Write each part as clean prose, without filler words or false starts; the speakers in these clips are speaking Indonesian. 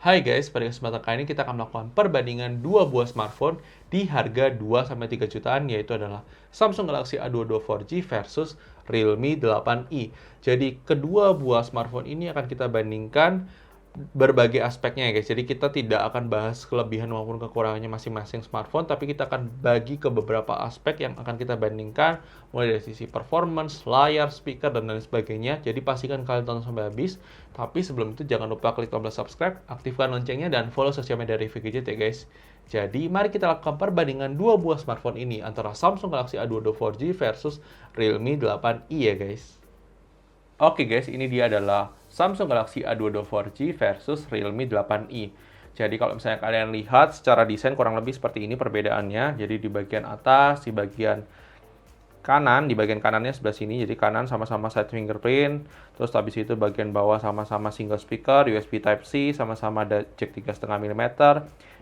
Hai guys, pada kesempatan kali ini kita akan melakukan perbandingan dua buah smartphone di harga 2-3 jutaan, yaitu adalah Samsung Galaxy A22 4G versus Realme 8i. Jadi kedua buah smartphone ini akan kita bandingkan berbagai aspeknya ya guys. Jadi kita tidak akan bahas kelebihan maupun kekurangannya masing-masing smartphone, tapi kita akan bagi ke beberapa aspek yang akan kita bandingkan, mulai dari sisi performance, layar, speaker, dan lain sebagainya. Jadi pastikan kalian tonton sampai habis. Tapi sebelum itu jangan lupa klik tombol subscribe, aktifkan loncengnya, dan follow sosial media Review Gadget ya guys. Jadi mari kita lakukan perbandingan dua buah smartphone ini antara Samsung Galaxy A22 4G versus Realme 8i ya guys. Oke guys, ini dia adalah Samsung Galaxy A22 4G versus Realme 8i. Jadi kalau misalnya kalian lihat secara desain kurang lebih seperti ini perbedaannya. Jadi di bagian atas, di bagian kanan, di bagian kanannya sebelah sini, jadi kanan sama-sama side fingerprint, terus habis itu bagian bawah sama-sama single speaker, USB Type-C, sama-sama ada jack 3,5 mm,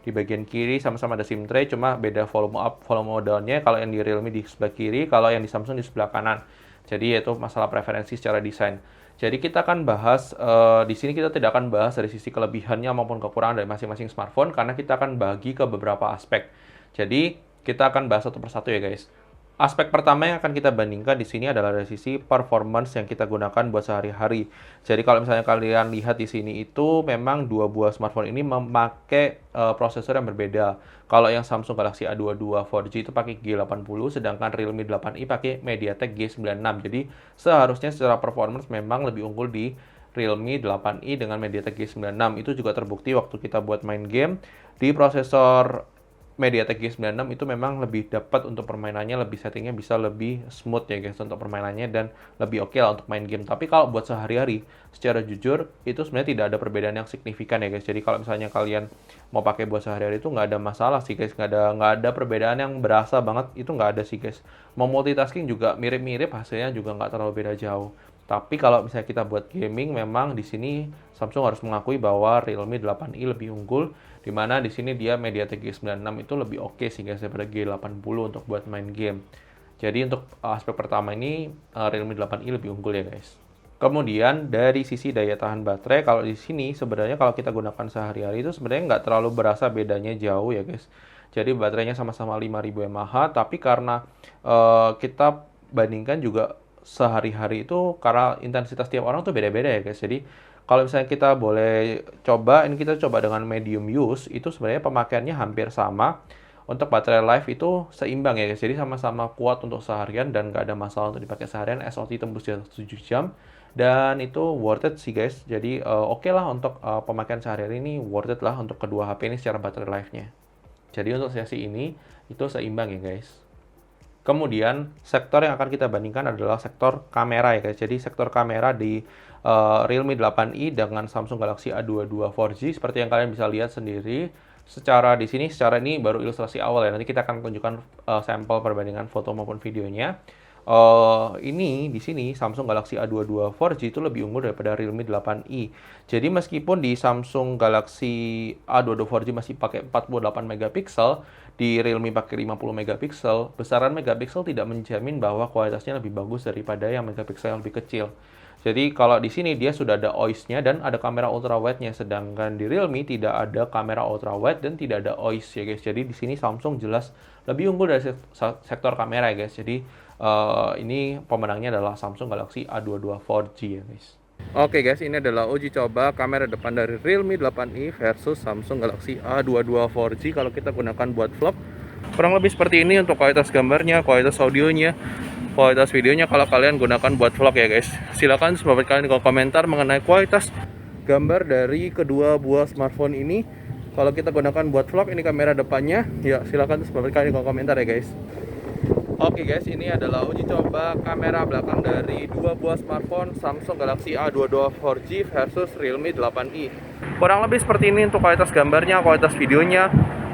di bagian kiri sama-sama ada SIM tray, cuma beda volume up, volume down-nya, kalau yang di Realme di sebelah kiri, kalau yang di Samsung di sebelah kanan. Jadi yaitu masalah preferensi secara desain. Jadi kita akan bahas, di sini kita tidak akan bahas dari sisi kelebihannya maupun kekurangan dari masing-masing smartphone, karena kita akan bagi ke beberapa aspek. Jadi kita akan bahas satu persatu ya guys. Aspek pertama yang akan kita bandingkan di sini adalah dari sisi performance yang kita gunakan buat sehari-hari. Jadi kalau misalnya kalian lihat di sini itu memang dua buah smartphone ini memakai prosesor yang berbeda. Kalau yang Samsung Galaxy A22 4G itu pakai G80, sedangkan Realme 8i pakai MediaTek G96. Jadi seharusnya secara performance memang lebih unggul di Realme 8i dengan MediaTek G96. Itu juga terbukti waktu kita buat main game di prosesor MediaTek G96 itu memang lebih dapat untuk permainannya, lebih settingnya bisa lebih smooth ya guys untuk permainannya, dan lebih oke lah untuk main game. Tapi kalau buat sehari-hari, secara jujur itu sebenarnya tidak ada perbedaan yang signifikan ya guys. Jadi kalau misalnya kalian mau pakai buat sehari-hari itu nggak ada masalah sih guys, nggak ada perbedaan yang berasa banget, itu nggak ada sih guys. Mau multitasking juga mirip-mirip, hasilnya juga nggak terlalu beda jauh. Tapi kalau misalnya kita buat gaming, memang di sini Samsung harus mengakui bahwa Realme 8i lebih unggul, di mana di sini dia MediaTek G96 itu lebih oke sih guys daripada G80 untuk buat main game. Jadi untuk aspek pertama ini Realme 8i lebih unggul ya guys. Kemudian dari sisi daya tahan baterai, kalau di sini sebenarnya kalau kita gunakan sehari-hari itu sebenarnya nggak terlalu berasa bedanya jauh ya guys. Jadi baterainya sama-sama 5000 mAh, tapi karena kita bandingkan juga sehari-hari itu karena intensitas tiap orang tuh beda-beda ya guys. Jadi kalau misalnya kita boleh coba, ini kita coba dengan medium use, itu sebenarnya pemakaiannya hampir sama. Untuk baterai life itu seimbang ya guys. Jadi sama-sama kuat untuk seharian dan nggak ada masalah untuk dipakai seharian. SOT tembus di 7 jam. Dan itu worth it sih guys. Jadi oke lah untuk pemakaian sehari-hari ini, worth it lah untuk kedua HP ini secara baterai life-nya. Jadi untuk sesi ini, itu seimbang ya guys. Kemudian sektor yang akan kita bandingkan adalah sektor kamera ya guys. Jadi sektor kamera di Realme 8i dengan Samsung Galaxy A22 4G seperti yang kalian bisa lihat sendiri. Secara di sini, secara ini baru ilustrasi awal ya. Nanti kita akan tunjukkan sampel perbandingan foto maupun videonya. Ini di sini Samsung Galaxy A22 4G itu lebih unggul daripada Realme 8i. Jadi meskipun di Samsung Galaxy A22 4G masih pakai 48 megapiksel, di Realme pakai 50 megapiksel, besaran megapiksel tidak menjamin bahwa kualitasnya lebih bagus daripada yang megapiksel yang lebih kecil. Jadi kalau di sini dia sudah ada OIS-nya dan ada kamera ultrawide-nya, sedangkan di Realme tidak ada kamera ultrawide dan tidak ada OIS ya guys. Jadi di sini Samsung jelas lebih unggul dari sektor kamera ya guys. Jadi ini pemenangnya adalah Samsung Galaxy A22 4G ya guys. Oke guys, ini adalah uji coba kamera depan dari Realme 8i versus Samsung Galaxy A22 4G kalau kita gunakan buat vlog. Kurang lebih seperti ini untuk kualitas gambarnya, kualitas audionya, kualitas videonya kalau kalian gunakan buat vlog ya guys. Silahkan sahabat kalian di kolom komentar mengenai kualitas gambar dari kedua buah smartphone ini. Kalau kita gunakan buat vlog, ini kamera depannya. Ya silahkan sahabat kalian di kolom komentar ya guys. Oke guys, ini adalah uji coba kamera belakang dari dua buah smartphone Samsung Galaxy A22 4G versus Realme 8i. Kurang lebih seperti ini untuk kualitas gambarnya, kualitas videonya,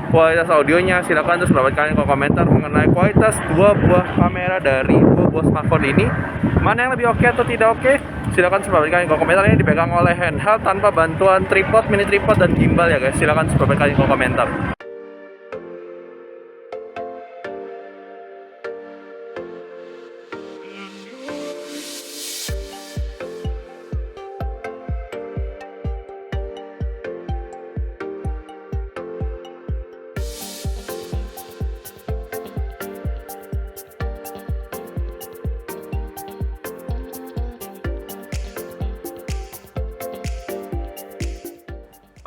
kualitas audionya. Silahkan terus mendapatkan komentar mengenai kualitas dua buah kamera dari dua buah smartphone ini. Mana yang lebih oke atau tidak oke? Silahkan mendapatkan komentar. Ini dipegang oleh handheld tanpa bantuan tripod, mini tripod, dan gimbal ya guys. Silahkan mendapatkan komentar.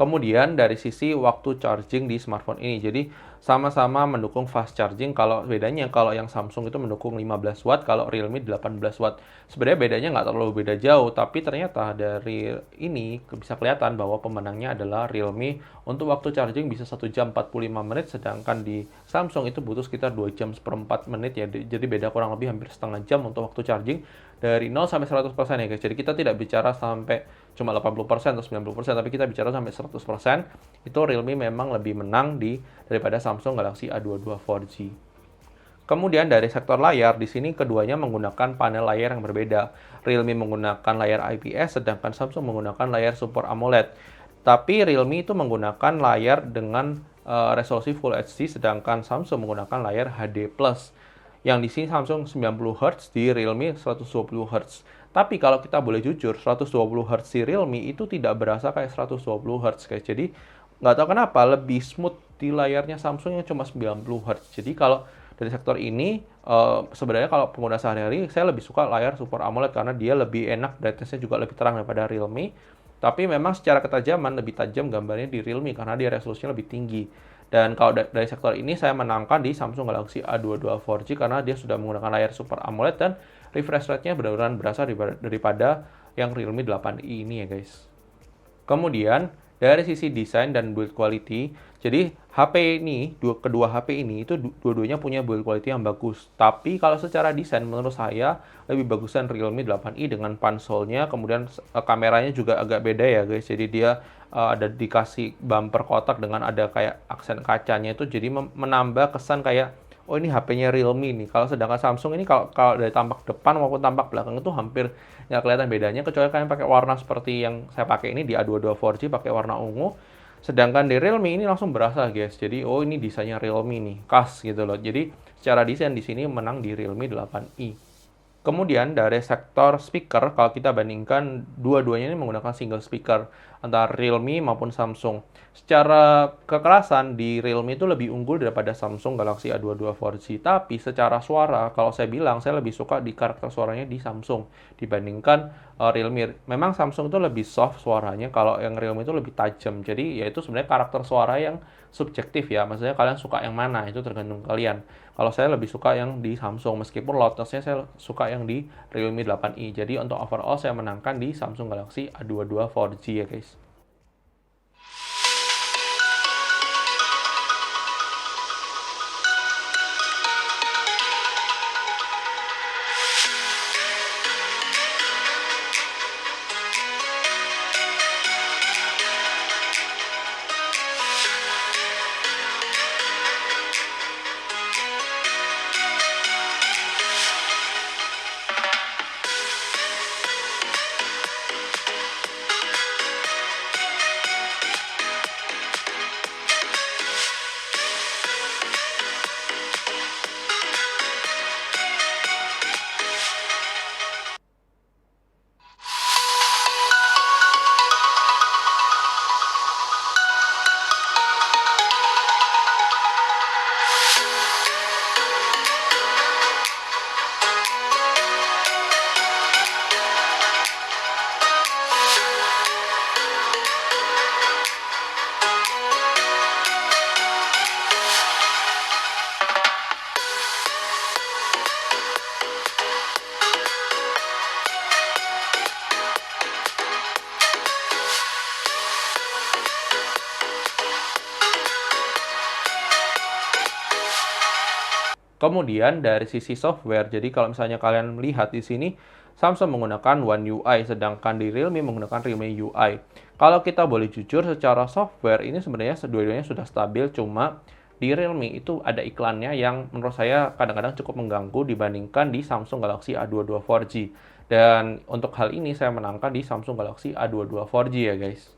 Kemudian dari sisi waktu charging di smartphone ini, jadi sama-sama mendukung fast charging. Kalau bedanya kalau yang Samsung itu mendukung 15 watt, kalau Realme 18 watt. Sebenarnya bedanya nggak terlalu beda jauh, tapi ternyata dari ini bisa kelihatan bahwa pemenangnya adalah Realme. Untuk waktu charging bisa 1 jam 45 menit, sedangkan di Samsung itu butuh sekitar 2 jam seperempat menit ya. Jadi beda kurang lebih hampir setengah jam untuk waktu charging dari 0 sampai 100% ya guys. Jadi kita tidak bicara sampai cuma 80% atau 90%, tapi kita bicara sampai 100%. Itu Realme memang lebih menang daripada Samsung Galaxy A22 4G. Kemudian dari sektor layar, di sini keduanya menggunakan panel layar yang berbeda. Realme menggunakan layar IPS, sedangkan Samsung menggunakan layar Super AMOLED. Tapi Realme itu menggunakan layar dengan resolusi Full HD, sedangkan Samsung menggunakan layar HD+. Yang di sini Samsung 90 Hz, di Realme 120 Hz. Tapi kalau kita boleh jujur, 120 Hz di Realme itu tidak berasa kayak 120 Hz guys. Jadi nggak tahu kenapa lebih smooth di layarnya Samsung yang cuma 90 Hz. Jadi kalau dari sektor ini, sebenarnya kalau pengguna sehari-hari, saya lebih suka layar Super AMOLED karena dia lebih enak, brightness-nya juga lebih terang daripada Realme. Tapi memang secara ketajaman lebih tajam gambarnya di Realme karena dia resolusinya lebih tinggi. Dan kalau dari sektor ini saya menangkan di Samsung Galaxy A22 4G karena dia sudah menggunakan layar Super AMOLED dan refresh rate-nya benar-benar berasal daripada yang Realme 8i ini ya guys. Kemudian dari sisi desain dan build quality, jadi HP ini, kedua HP ini itu dua-duanya punya build quality yang bagus. Tapi kalau secara desain menurut saya lebih bagusan Realme 8i dengan pansolnya, kemudian kameranya juga agak beda ya guys. Jadi dia ada dikasih bumper kotak dengan ada kayak aksen kacanya itu, jadi menambah kesan kayak oh ini HP-nya Realme nih. Kalau sedangkan Samsung ini kalau dari tampak depan maupun tampak belakang itu hampir nggak kelihatan bedanya, kecuali kalian pakai warna seperti yang saya pakai ini di A22 4G pakai warna ungu. Sedangkan di Realme ini langsung berasa guys. Jadi oh ini desainnya Realme nih, khas gitu loh. Jadi secara desain di sini menang di Realme 8i. Kemudian dari sektor speaker, kalau kita bandingkan dua-duanya ini menggunakan single speaker antara Realme maupun Samsung. Secara kekerasan di Realme itu lebih unggul daripada Samsung Galaxy A22 4G. Tapi secara suara, kalau saya bilang saya lebih suka di karakter suaranya di Samsung dibandingkan Realme. Memang Samsung itu lebih soft suaranya, kalau yang Realme itu lebih tajam. Jadi ya itu sebenarnya karakter suara yang subjektif ya. Maksudnya kalian suka yang mana, itu tergantung kalian. Kalau saya lebih suka yang di Samsung, meskipun loudness-nya saya suka yang di Realme 8i. Jadi untuk overall saya menangkan di Samsung Galaxy A22 4G ya guys. Kemudian dari sisi software, jadi kalau misalnya kalian melihat di sini, Samsung menggunakan One UI, sedangkan di Realme menggunakan Realme UI. Kalau kita boleh jujur, secara software ini sebenarnya dua-duanya sudah stabil, cuma di Realme itu ada iklannya yang menurut saya kadang-kadang cukup mengganggu dibandingkan di Samsung Galaxy A22 4G. Dan untuk hal ini saya menangkan di Samsung Galaxy A22 4G ya guys.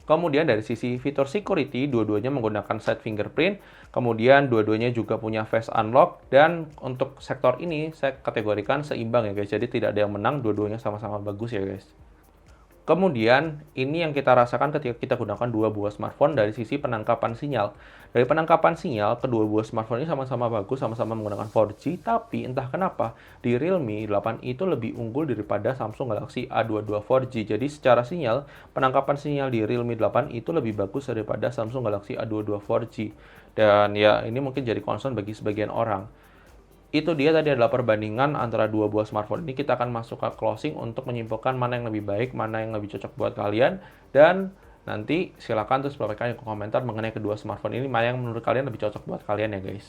Kemudian dari sisi fitur security, dua-duanya menggunakan side fingerprint, kemudian dua-duanya juga punya face unlock, dan untuk sektor ini saya kategorikan seimbang ya guys, jadi tidak ada yang menang, dua-duanya sama-sama bagus ya guys. Kemudian, ini yang kita rasakan ketika kita gunakan dua buah smartphone dari sisi penangkapan sinyal. Dari penangkapan sinyal, kedua buah smartphone ini sama-sama bagus, sama-sama menggunakan 4G, tapi entah kenapa di Realme 8i itu lebih unggul daripada Samsung Galaxy A22 4G. Jadi secara sinyal, penangkapan sinyal di Realme 8i itu lebih bagus daripada Samsung Galaxy A22 4G. Dan ya, ini mungkin jadi concern bagi sebagian orang. Itu dia tadi adalah perbandingan antara dua buah smartphone ini. Kita akan masuk ke closing untuk menyimpulkan mana yang lebih baik, mana yang lebih cocok buat kalian. Dan nanti silakan terus berikan komentar mengenai kedua smartphone ini, mana yang menurut kalian lebih cocok buat kalian ya guys.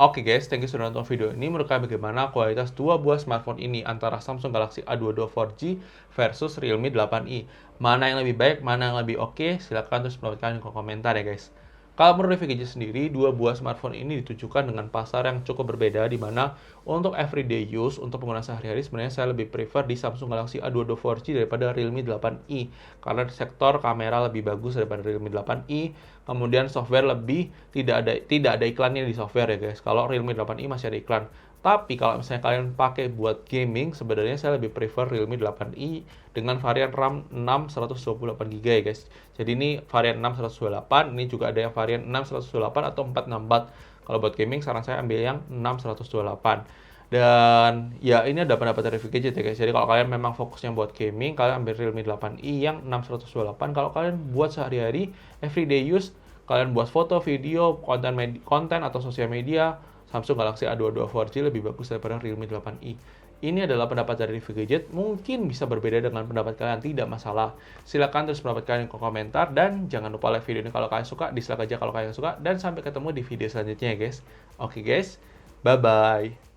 Oke guys, thank you sudah nonton video ini. Menurut kalian bagaimana kualitas dua buah smartphone ini antara Samsung Galaxy A22 4G versus Realme 8i? Mana yang lebih baik, mana yang lebih oke? Silahkan terus berikan komentar ya guys. Kalau menurut review gadget sendiri, dua buah smartphone ini ditujukan dengan pasar yang cukup berbeda, di mana untuk everyday use, untuk penggunaan sehari-hari, sebenarnya saya lebih prefer di Samsung Galaxy A22 4G daripada Realme 8i. Karena sektor kamera lebih bagus daripada Realme 8i, kemudian software lebih tidak ada iklannya di software ya guys. Kalau Realme 8i masih ada iklan. Tapi kalau misalnya kalian pakai buat gaming, sebenarnya saya lebih prefer Realme 8i dengan varian RAM 6 128GB ya guys. Jadi ini varian 6 128, ini juga ada yang varian 6 128 atau 464. Kalau buat gaming, saran saya ambil yang 6 128. Dan ya ini ada pendapat review gadget ya guys. Jadi kalau kalian memang fokusnya buat gaming, kalian ambil Realme 8i yang 6 128. Kalau kalian buat sehari-hari, everyday use, kalian buat foto, video, konten atau sosial media, Samsung Galaxy A22 4G lebih bagus daripada Realme 8i. Ini adalah pendapat dari review gadget, mungkin bisa berbeda dengan pendapat kalian, tidak masalah. Silahkan terus pendapat kalian di komentar, dan jangan lupa like video ini kalau kalian suka, dislike aja kalau kalian suka, dan sampai ketemu di video selanjutnya ya guys. Oke guys, bye-bye.